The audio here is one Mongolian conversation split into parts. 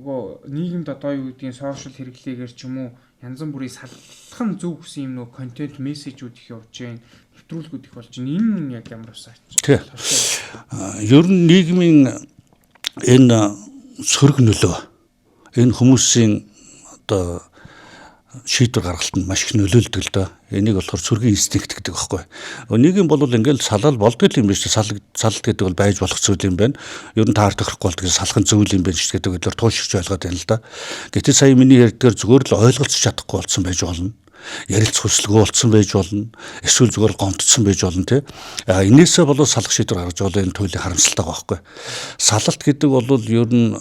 нөгөө нийгэмд одоо юу гэдгийг сошиал хэрэглээгээр ч юм уу янз бүрийн салхам зөв гэсэн юм нөгөө контент мессежүүд их явж байна. Нэвтрүүлгүүд их болж байна. Энэ нь яг ямар усаач. Тий. Ер нь нийгмийн энэ сөрөг нөлөө энэ хүмүүсийн одоо шийдвэр гаргалтанд маш их нөлөөлдөг л доо. Энийг болохоор сүргийн инстинкт гэдэг байхгүй. Нийгэм бол ингээл салал болдгоо юм биш. Салал гэдэг бол байж болох зүйл юм байна. Ер нь таар тохирохгүй болдгоо салах нь зөв юм байна ч гэдэг өдөр туушигч ойлгоод байна л да. Гэтэл сая миний ярьдгаар зүгээр л ойлголцож чадахгүй болсон байж болно. Ярилцах хүсэлгүй болсон байж болно. Эсвэл зүгээр гомдсон байж болно тий. Энээсээ болоо салах шийдвэр гаргаж байгаа энэ туйлын харамсалтай байхгүй. Салалт гэдэг бол ер нь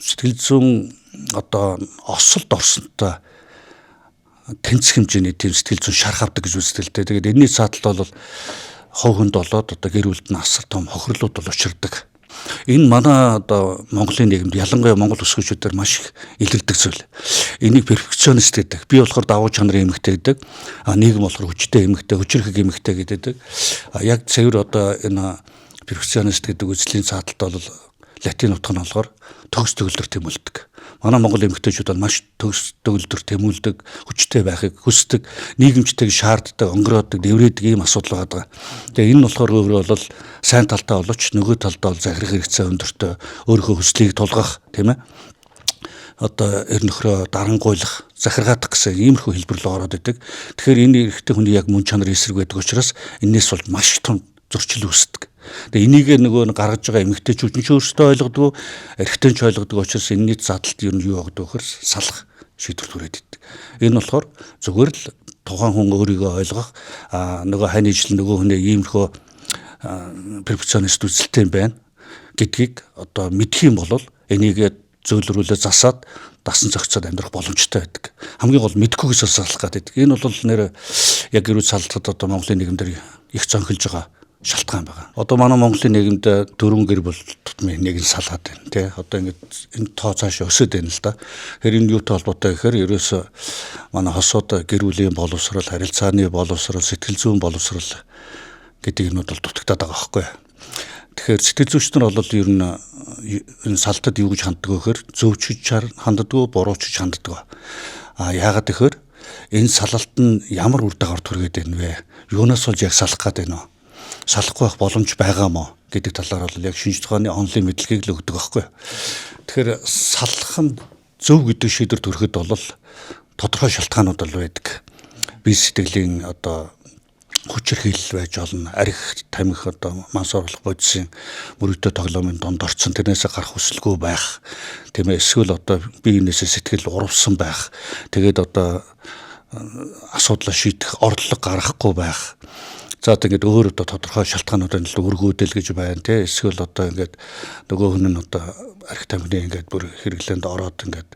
сэтгэл зүйн одоо осолд орсонтой тэнцэх хэмжээний тийм сэтгэл зүйн шарх авдаг гэж үздэг л дээ. Тэгээд энэний сааталт бол хов хүнд болоод одоо гэр бүлд нь асар том хохирлууд бол учирдаг. Энэ манай одоо Монголын нийгэмд ялангуяа монгол өсгөгчдөөр маш их илэрдэг зүйл. Энийг перфекционист гэдэг. Би болохоор давуу чанарын эмэгтэй гэдэг. Нийгэм болохоор хүчтэй эмэгтэй, хүчрхэг эмэгтэй гэдэг. Яг цэвэр одоо энэ перфекционист гэдэг үзлийн сааталт бол латин утга нь болохоор төгс төгөлдөр тэмүүлдэг. Манай монгол эмэгтэйчүүд бол маш төгс төгөлдөр тэмүүлдэг, хүчтэй байхыг хүсдэг, нийгэмчтэйг шаарддаг, онгороодог, дэврээдэг ийм асуудал байгаа. Тэгээ энэ нь болохоор өөрөө бол сайн талтай боловч нөгөө талдаа бол захирах хэрэгцээ өндөртэй, өөрийнхөө хүслийг тулгах, тийм ээ. Одоо эр нөхрөө дарангуйлах, захиргаадах гэсэн иймэрхүү хэлбэр рүү ороод идэг. Тэгэхээр энэ эрэгтэй хүний яг мөн чанар эсрэг байдаг учраас энэс бол маш том зөрчил үүсдэг. Тэгээ энийг нөгөө гаргаж байгаа эмэгтэйчүүд нь ч өөрсдөө ойлгодог, эрэгтэй ч ойлгодог учраас энэний задлалт ер нь юу bagдаг вөхөр салах шийдвэр түрээд идэг. Энэ болохоор зүгээр л тухайн хүн өөрийгөө ойлгох, нөгөө хань ижил нөгөө хүнээ иймэрхүү перфекционист үзэлтэй байна гэдгийг одоо мэдэх юм бол энийг зөөлрүүлээ засаад дасан зохицоод амьдрах боломжтой байдаг. Хамгийн гол мэдхгүйгээс салах гэдэг. Энэ бол нэр яг гэрүү салдад одоо Монголын нийгэмдэр их зөнхөлж байгаа шалтгаан байгаа. Одоо манай Монголын нийгэмд дөрвөн гэр бүл тутмын нэг нь салгаад байна тий. Одоо ингээд энэ тоо цаашаа өсөд байна л да. Тэгэхээр энэ юутай холбоотой гэхээр ерөөсө манай хосууд гэр бүлийн боловсрал, харилцааны боловсрал, сэтгэл зүйн боловсрал гэдэг юмуд бол дутагдаад байгаа байхгүй. Тэгэхээр сэтгэл зүйч нар бол ер нь энэ салтад юу гэж ханддаг вэ гэхээр зөвчж ханддаг, буруучж ханддаг. Яагаад гэхээр энэ салалт нь ямар үр дагавар түргээд байна вэ? Юунаас болж яг салах гээд байна вэ? Салахгүй байх боломж байгаа мó гэдэг талаар бол яг шинж ухааны онлын мэдлэгийг л өгдөг байхгүй. Тэгэхээр салах нь зөв гэдэг шийдвэр төрөхөд бол тодорхой шалтгаанууд бол байдаг. Бие сэтгэлийн одоо хүчирхийлэл байж болно. Арх тамхи одоо манс орлох бодисын мөрөгтэй тоглоомын донд орцсон тэрнээс гарах хүсэлгүй байх. Тийм ээ эсвэл одоо биенээсээ сэтгэл урвсан байх. Тэгээд одоо асуудлаа шийдэх орлого гаргахгүй байх. За тэгээд өөр одоо тодорхой шалтгаанууд нь л өргөөдөл гэж байна тий. Эсвэл одоо ингээд нөгөө хүн нь одоо арх тамхины ингээд бүр хэрэглээнд ороод ингээд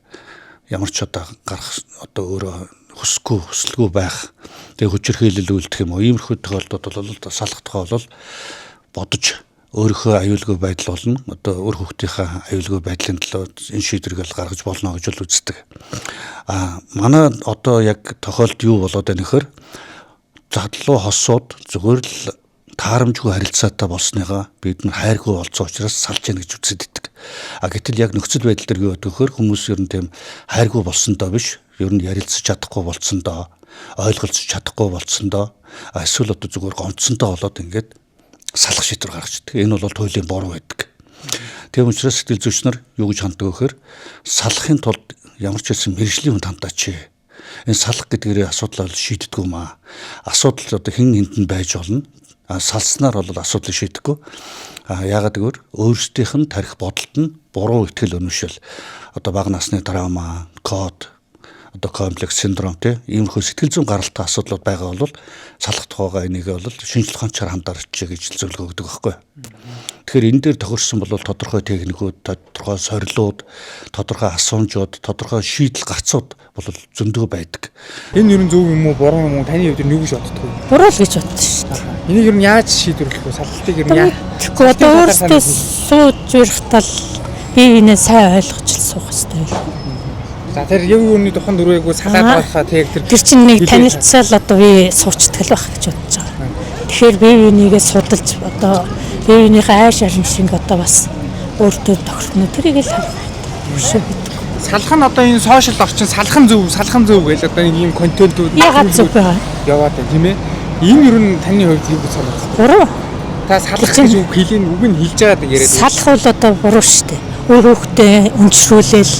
ямар ч одоо гарах одоо өөрөө хүсэлгүй байх. Тэгээ хүчирхийлэл үлдэх юм уу? Иймэрхүү тохиолдолд бол салах тухай бол бодож өөрийнхөө аюулгүй байдал болно. Одоо өөр хүүхдийнхээ аюулгүй байдлын төлөө энэ шийдвэрийг гаргаж болно гэж бол үздэг. Манай одоо яг тохиолдол юу болоод байна гэхээр задлуу хосууд зүгээр л таарамжгүй харилцаатай болсныгаа бид нар хайргүй болцсон учраас салж яана гэж үздэг идэг. Гэтэл яг нөхцөл байдал дээр юу гэдэг вөхөр хүмүүс ер нь тийм хайргүй болсондоо биш, ер нь ярилцаж чадахгүй болсондоо, ойлголцож чадахгүй болсондоо, эсвэл одоо зүгээр гомдсонтой болоод ингээд салах шийдвэр гаргаж идэг. Энэ бол туйлын буруу байдаг. Тийм учраас сэтгэл зүйч нар юу гэж ханддаг вөхөр салахын тулд ямар ч хэлсэн мэржлийн хүнд хандаач. Энэ салах гэдгээр асуудлаа шийддэг юм аа. Асуудал одоо хэн хэнд нь байж болно. Салснаар бол асуудлыг шийдэхгүй. Яагаад гэвэл өөрсдийнх нь тарих бодолд нь буруу итгэл өнөшөл одоо бага насны травма, код, одоо комплекс синдром тийм иймэрхүү сэтгэл зүйн гаралтай асуудлууд байгаа бол салах тухайга энийг бол шинжлэх ухаанчаар хандаарч гэж зөвлөгөө өгдөг байхгүй. Тэгэхээр энэ дээр тохирсон бол тодорхой техникүүд, тодорхой сорилууд, тодорхой асуумжууд, тодорхой шийдэл гарцууд бол зөндөө байдаг. Энэ ер нь зөв юм уу, буруу юм уу? Таны хувьд юу гэж боддог вэ? Буруу л гэж боддог шүү дээ. Энийг ер нь яаж шийдвэрлэх вэ? Салтыг ер нь яа? Тэгэхгүй одоо өөртөө сууж ирэхтал бие биенээ сайн ойлгож л суух хэрэгтэй. За тэр яг юуны тухайн дөрвөөгүй салаад байхаа тэр чинь нэг танилцсаал одоо би суучтгал байх гэж бодож байгаа. Тэгэхээр бие бинийгээ судалж одоо бие биенийхээ айш аримшиг одоо бас өөртөө тохирохно тэрийг л харах хэрэгтэй. Салах нь одоо энэ сошиал орчин салах нь зөв гэж одоо нэг ийм контентууд Ягаад зөв вэ? яваад байна тийм ээ. Энэ юу н таны хувьд юу гэж санагдав? Буруу. Та салах гэж үг хэлийг үг нь хэлж байгаад яриад. Салах бол одоо буруу шүү дээ. Өөр хүүхдээ өнчрүүлэл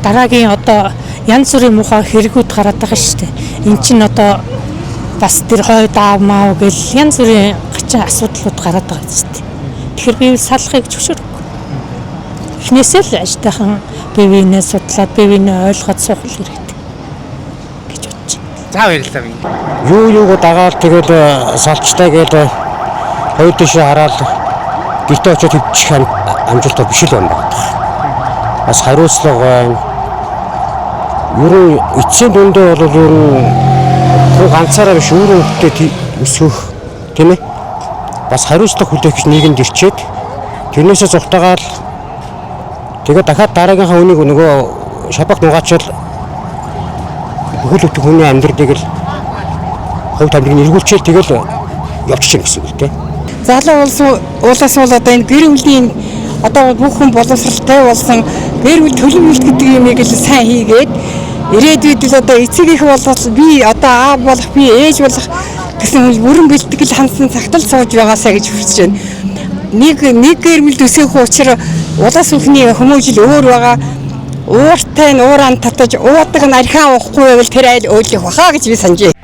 дараагийн одоо янз бүрийн муухай хэрэгүүд гараад байгаа шүү дээ. Эн чинь одоо бас тэр хой даав маа гэл янз бүрийн гачин асуудлууд гараад байгаа шүү дээ. Тэгэхээр би салахыг зөвшөөрөхгүй. Эхнээсээ л ажтайхан бивинээ судлаад бивинээ ойлгоод суух хэрэгтэй гэж бодож байна. За баярлалаа би. Юу дагаад тэгэл салчтай гээл хоёр дэшээ хараад гэртээ очиод төвчих амжилттай биш л байна. Бас хариуцлага байна. Ер нь эцсийн дүндээ бол ер нь ганцаараа биш өөрөө хөлтөд өсөх тийм ээ. Бас хариуцлага хүлээх гэж нийгэмд ирчээд тэрнээсээ зугатаагаад тэгээд дахиад дараагийнхаа үнийг нөгөө шабак нугаачвал бүхэл бүтэн хүний амьдралыг л хувь тамирыг эргүүлчихэл тэгэл явчих гэсэн үг тийм. Залуу уулаас бол одоо энэ гэр бүлийн одоо бүх хүн боловсралтай болсон гэр бүл төлөвлөлт гэдэг юмыг л сайн хийгээд ирээдүйд л одоо эцэг их болоод би одоо аав болох би ээж болох гэсэн бүрэн бэлтгэл хандсан цагтл сууж байгаасаа гэж хүсэж байна. Нэг гэр бүл төсөөх учраас улаас бүхний хүмүүжил өөр байгаа. Ууртай уураан татаж уудаг нь архиан уухгүй байвал тэр айл өөлөх баха гэж би санджээ.